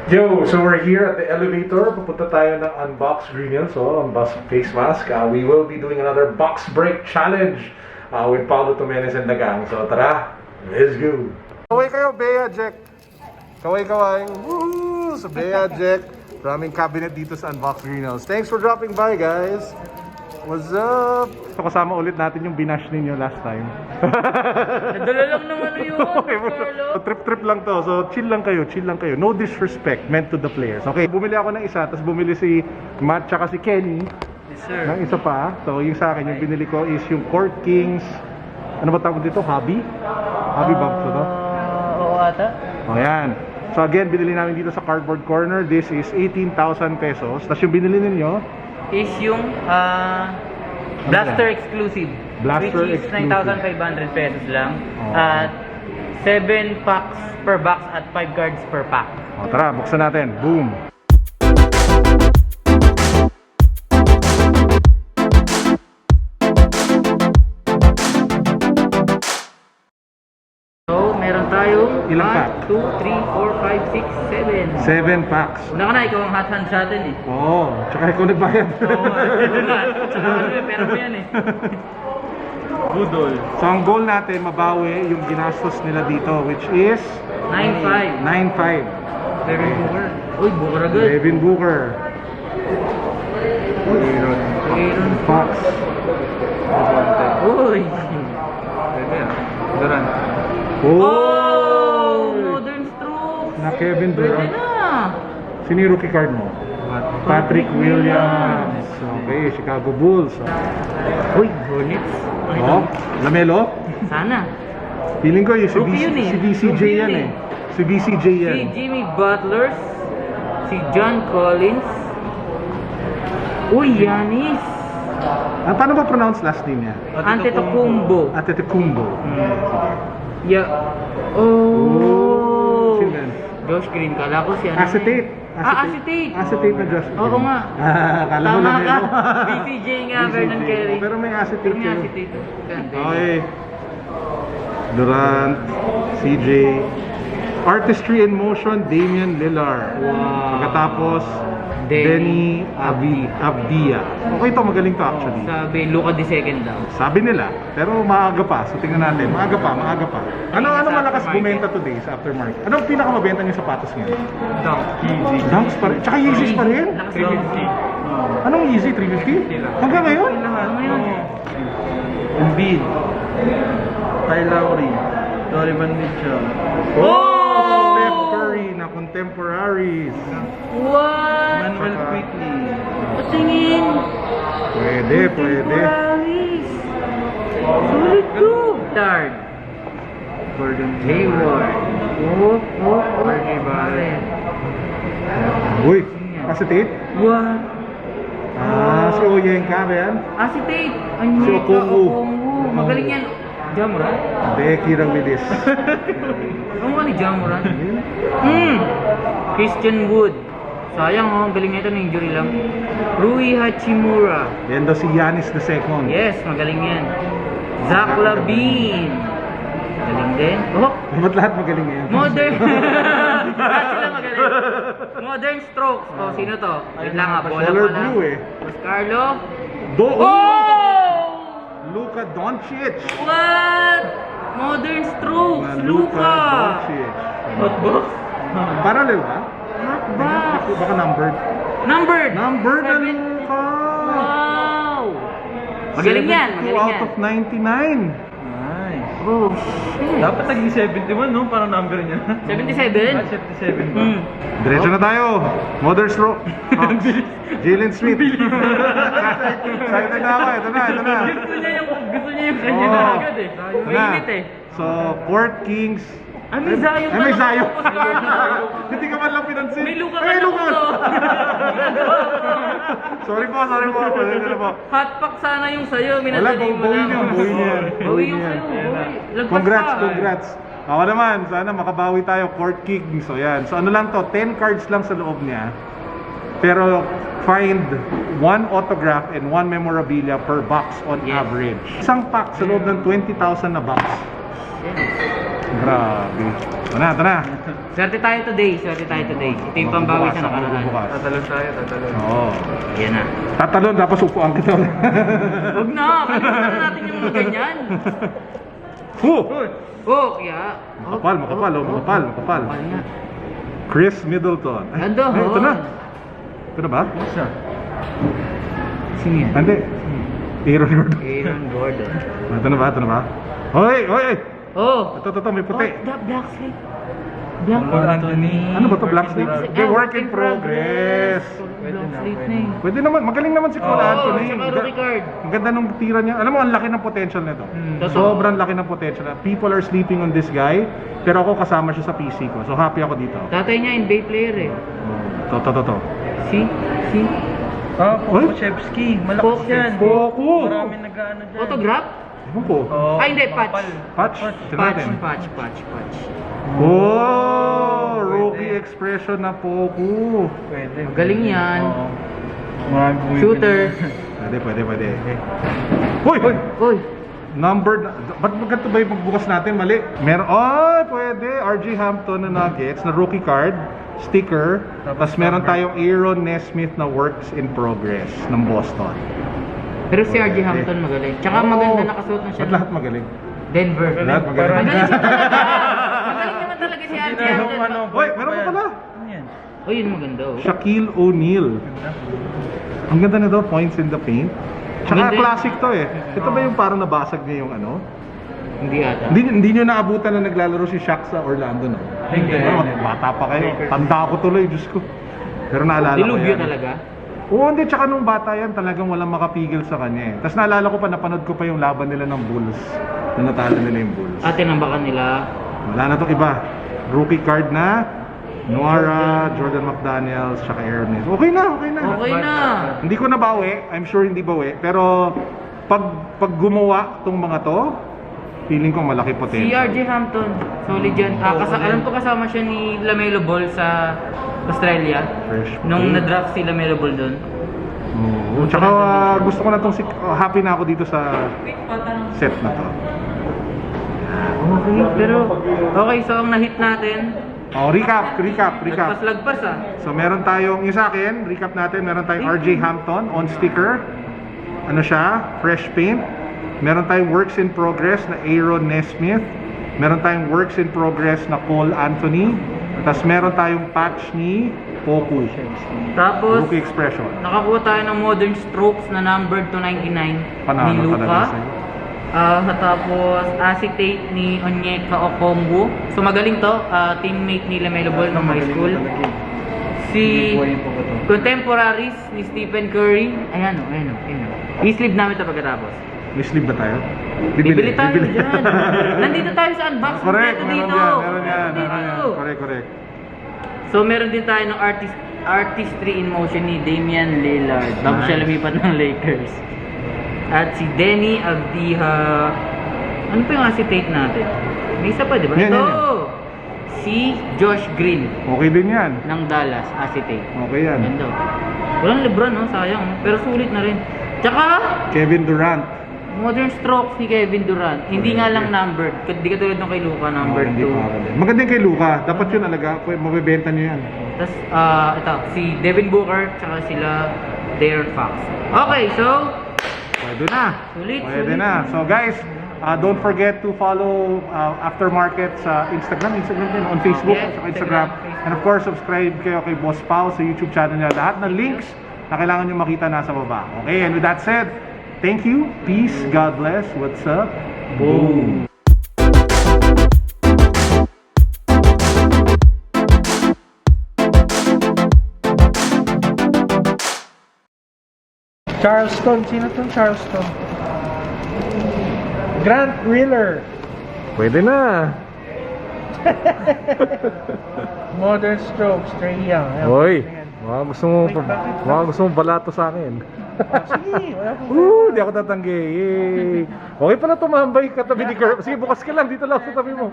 Yo, so we're here at the elevator. Pupunta tayo ng unbox Green so unbox face mask. We will be doing another box break challenge with Paolo Tomenes and the gang. So tara, let's go. Kaway kayo, Bea Jack. Kaway. Woo! So Bea Jack, maraming cabinet dito sa unbox Green. Thanks for dropping by, guys. What's up? So kasama ulit natin yung binash ninyo last time. Nadala lang naman yun, Carlo. So, trip lang to. So chill lang kayo. No disrespect meant to the players. Okay, bumili ako ng isa, tapos bumili si Matt tsaka si Kenny. Yes, sir. Ng isa pa. So yung sa akin, yung binili ko is yung Court Kings. Ano ba tawag dito? Hobby? Hobby box to? Oo ata. O yan. So again, binili namin dito sa Cardboard Corner. This is 18,000 pesos. Tapos yung binili ninyo Is yung Blaster exclusive. Blaster which is exclusive. 9,500 pesos lang. Oh. At 7 packs per box at 5 cards per pack. O tara, buksan natin. Boom! So, meron tayong Ilang pack? 1, 2, 3, 4, 5, 6, 7. Packs. Una ka na, ikaw ang hot hand sa atin eh. Oo, tsaka ikaw nagbayad. Oo, tsaka ano eh, pera mo yan eh. Budol. So ang goal natin, mabawi yung ginastos nila dito, which is 9,500. 9,500. Kevin Booker. Uy, Booker agad. Kevin Booker. Aaron Fox. Uy. Durant. Oh! Modern Strokes. Na Kevin Pwede Durant. na. Sino yung rookie card mo? Patrick Williams. Okay, Chicago Bulls. Uy, Hornets. Oh, Lamelo. Sana. Feeling ko yung Rookie yun eh. si BCJ Rookie yan yun eh. Si BCJ yan. Si Jimmy Butler. Si John Collins. Uy, Giannis. Paano ba pronounce last name niya? Antetokounmpo. Antetokounmpo. Yeah. Oh. Sino yan? Josh Green. Kala ko si ano. Acetate. Acetate. Acetate na Josh. Oo nga. Kala mo Tama lang ka. yun. BCJ nga, Vernon Carey. Pero may acetate Pero may yun. acetate. Ganda. Okay. Durant, CJ. Artistry in Motion, Damian Lillard. Wow. Pagkatapos, Denny Abdia. Okay to, magaling to actually. Sabi, Luka the second daw. Sabi nila, pero maaga pa. So tingnan natin, maaga pa. Ano Sa malakas aftermarket. bumenta today sa aftermarket? Ano pinakamabenta niyo sapatos ngayon? Dunk. Easy. Dunks pa rin. Tsaka Yeezys pa rin? Lakas 350. Anong Yeezy? 350? Hanggang ngayon? Ano ngayon? Embiid. Kyle Lowry. Donovan Mitchell. Oh! Steph Curry na contemporaries. What? Manuel Quickly. Patingin. Pwede. Temporaries. Sulit to. Tard. Gordon Hayward. Oh. RJ Barrett. Uy, acetate? What? Si Oyenka ba yan? Acetate. Si Anyeka. Okongu. Magaling yan. Jamoran? Hindi, Kirang Lidis. Ano nga ni Jamoran? Christian Wood. Sayang ang galing nito na injury lang. Rui Hachimura. Yan daw si Giannis the second. Yes, magaling yan. Zach LaVine. Galing din. Oh, Ba't lahat magaling yan? modern. Lahat sila magaling. Modern Strokes. Oh, sino to? Wait lang nga, bola Color pala. blue eh. Mas Carlo. Oh! Oh! Luka Doncic. What? Modern Strokes. Na Luka. Doncic. Hotbox? Parallel ba? Hotbox. Baka numbered. Numbered. Numbered na Seven. Luka. Wow. Magaling yan. 72 Magaling out yan. of 99. Nice. Oh, shit. Dapat naging 71, no? Parang number niya. 77? 77 ba? Diretso na tayo. Modern stroke. Jalen Smith. Excited na ako. Ito na. Gusto niya yung kanya na agad eh. Mainit eh. So, Court Kings. May Zion May pala Zion. tapos Carlo. Hindi ka man lang pinansin. May Luka May ka Luka. Sorry po. Pasensya na po. Hotpack sana yung sa'yo. Wala, Minadali mo bawi lang. niya. Bawi yung sa'yo. Bawi. Lagpas Congrats. ka. Ako naman, sana makabawi tayo. Court Kings. So yan. So ano lang to, 10 cards lang sa loob niya. Pero find one autograph and one memorabilia per box on Yes. average. Isang pack sa loob ng 20,000 na box. Grabe. Ito na. Swerte tayo today. Ito yung pambawi sa nakaraan. Bukas. Tatalon tayo, tatalon. Oo. Yan na. Tatalon, tapos upuan kita. Huwag na, kalimutan na natin yung mga ganyan. Oh, kaya. Makapal. Kapal nga. Chris Middleton. Ando, ito na. Ito na ba? Isa. Sino yan? Hindi. Aaron Gordon. Aaron Gordon. Ito na ba? Hoy! Oh! Ito, may puti. Black slip. Black Anthony. Ano ba to? Black slip? Black- Okay, work in progress. Black slip na eh. Pwede naman, magaling naman si Paolo Anthony. Saka rookie card. Ang ganda nung tira niya. Alam mo, ang laki ng potential nito. Totoo. Sobrang laki ng potential. People are sleeping on this guy, pero ako kasama siya sa PC ko. So happy ako dito. Tatay niya NBA player eh. To. See? Pokushevsky. Malakas Poku. yan. Poku. Marami nag-ano dyan. Autograph? Ewan ko. Oo, Ay, hindi, patch. kapal. Patch? Tignan natin. Patch. Oh! Rookie expression na Poku. Pwede. Galing yan. Oo. Marami bumibili. Shooter. Pwede. Hoy! Uy! Numbered. Ba't ganito ba yung pagbukas natin? Mali. Pwede. RJ Hampton na Nuggets na rookie card. Sticker. Tapos meron tayong Aaron Nesmith na works in progress ng Boston. Pero si RJ Hampton magaling. Tsaka maganda nakasuot na siya. Ba't lahat magaling? Denver. Lahat magaling. Magaling siya talaga. Magaling naman talaga si RJ Hampton. Hoy, meron pa pala. Ano yan? Oh, yun maganda oh. Shaquille O'Neal. Ang ganda nito, points in the paint. Tsaka Ganda yun. classic to eh. Ito ba yung parang nabasag niya yung ano? Hindi ata. Hindi nyo naabutan na naglalaro si Shaq sa Orlando, no? Hindi. Bata pa kayo. Tanda ko tuloy, Diyos ko. Pero naalala ko Dilubyo yan. talaga. Oo, hindi. Tsaka nung bata yan, talagang walang makapigil sa kanya eh. Tapos naalala ko pa, napanood ko pa yung laban nila ng Bulls. Na natalo nila yung Bulls. Ate nambakan nila. Wala na itong iba. Rookie card na. Noara, Jordan McDaniels, tsaka Aaron Nesmith. Okay na. Okay na. Hindi ko nabawi. I'm sure hindi bawi. Pero pag gumawa tong mga to, feeling ko malaki Si potential. RJ Hampton. Solid yan. Alam ko kasama siya ni Lamelo Ball sa Australia. Fresh. Nung na-draft si Lamelo Ball doon. Oo. Tsaka gusto ko na tong happy na ako dito sa set na to. Okay, pero okay, so ang na-hit natin, Oh, recap. lagpas ah. So meron tayong, yung sa akin, recap natin, meron tayong RJ Hampton on sticker. Ano siya? Fresh paint. Meron tayong works in progress na Aaron Nesmith. Meron tayong works in progress na Cole Anthony. Tapos meron tayong patch ni Poku. Tapos, Rookie expression. nakakuha tayo ng modern strokes na numbered 299 ni Panalo Luka. talaga sa'yo. Tapos, acetate ni Onyeka Okongwu. So magaling to, teammate ni Lamelo Ball nung high school. Si contemporaries ni Stephen Curry. Ayan o. I-sleeve namin ito pagkatapos. May sleeve ba tayo? Bibili tayo dyan. Nandito tayo sa unboxing. Correct, Ito meron dito. yan. Dito. Correct. So meron din tayo ng artistry in motion ni Damian Lillard bago siya lumipat ng Lakers. At si Denny Avdiha. Ano pa yung acetate natin? May isa pa, di ba? Yan, Ito! yan. Si Josh Green Okay din yan. ng Dallas, acetate. Okay yan. Ganda. Walang Lebron, no? Sayang. Pero sulit na rin. Tsaka, Kevin Durant. modern strokes ni Kevin Durant. Hindi nga lang numbered. Hindi katulad nung kay Luka, number Hindi 2. para din. Maganda yung kay Luka. Dapat yun alaga. Mabibenta nyo yan. Tapos, ito, si Devin Booker, tsaka sila De'Aaron Fox. Okay, so, Pwede na. Sulit. So guys, don't forget to follow Aftermarket sa Instagram din, on Facebook, Yes, sa Instagram. Facebook. And of course, subscribe kayo kay Boss Pao sa YouTube channel niya. Lahat ng links na kailangan nyo makita nasa baba. Okay, and with that said, thank you, peace, God bless, what's up, boom! Charleston. Sino tong Charleston? Grant Wheeler. Pwede na! Modern Strokes. Trey Young. Ayan. Hoy! Ayan. Mga gusto mo balato sa akin. Sige, wala po. Di ako tatanggi. Yay. Okay pala tumambay katabi ni Carlo. Sige, bukas ka lang. Dito lang sa tabi mo.